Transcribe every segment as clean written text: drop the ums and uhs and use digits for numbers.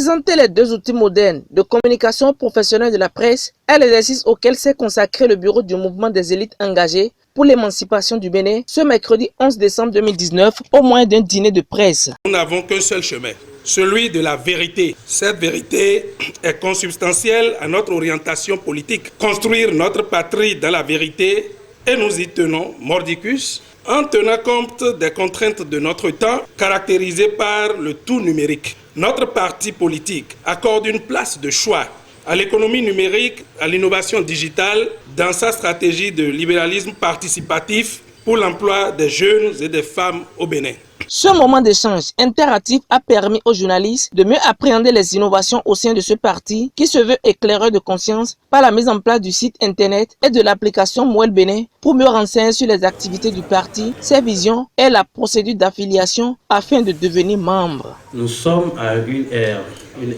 Présenter les deux outils modernes de communication professionnelle de la presse est l'exercice auquel s'est consacré le bureau du mouvement des élites engagées pour l'émancipation du Bénin ce mercredi 11 décembre 2019 au moyen d'un dîner de presse. Nous n'avons qu'un seul chemin, celui de la vérité. Cette vérité est consubstantielle à notre orientation politique. Construire notre patrie dans la vérité, et nous y tenons mordicus, en tenant compte des contraintes de notre temps, caractérisées par le tout numérique. Notre parti politique accorde une place de choix à l'économie numérique, à l'innovation digitale, dans sa stratégie de libéralisme participatif pour l'emploi des jeunes et des femmes au Bénin. Ce moment d'échange interactif a permis aux journalistes de mieux appréhender les innovations au sein de ce parti qui se veut éclaireur de conscience par la mise en place du site internet et de l'application Mouel Bénin pour mieux renseigner sur les activités du parti, ses visions et la procédure d'affiliation afin de devenir membre. Nous sommes à une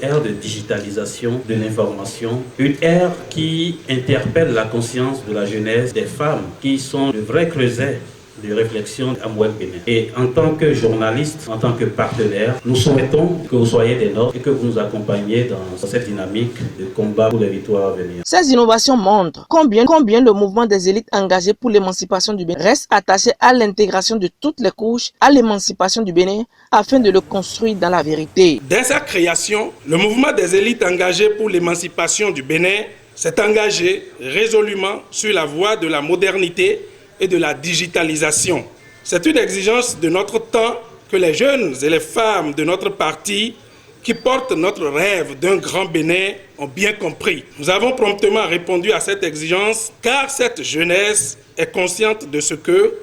ère de digitalisation de l'information, une ère qui interpelle la conscience de la jeunesse, des femmes qui sont le vrai creuset de réflexion à Mouel Bénin. Et en tant que journaliste, en tant que partenaire, nous souhaitons que vous soyez des nôtres et que vous nous accompagniez dans cette dynamique de combat pour les victoires à venir. Ces innovations montrent combien le mouvement des élites engagées pour l'émancipation du Bénin reste attaché à l'intégration de toutes les couches à l'émancipation du Bénin afin de le construire dans la vérité. Dès sa création, le mouvement des élites engagées pour l'émancipation du Bénin s'est engagé résolument sur la voie de la modernité et de la digitalisation. C'est une exigence de notre temps que les jeunes et les femmes de notre parti qui portent notre rêve d'un grand Bénin ont bien compris. Nous avons promptement répondu à cette exigence car cette jeunesse est consciente de ce que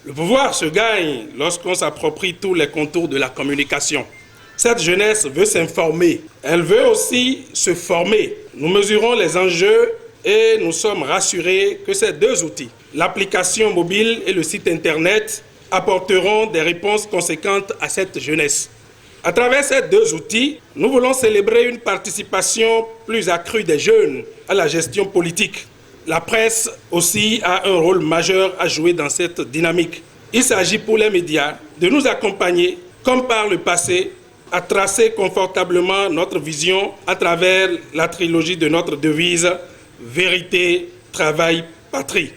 le pouvoir se gagne lorsqu'on s'approprie tous les contours de la communication. Cette jeunesse veut s'informer, elle veut aussi se former. Nous mesurons les enjeux et nous sommes rassurés que ces deux outils, l'application mobile et le site internet, apporteront des réponses conséquentes à cette jeunesse. À travers ces deux outils, nous voulons célébrer une participation plus accrue des jeunes à la gestion politique. La presse aussi a un rôle majeur à jouer dans cette dynamique. Il s'agit pour les médias de nous accompagner, comme par le passé, à tracer confortablement notre vision à travers la trilogie de notre devise « Vérité, travail, patrie ».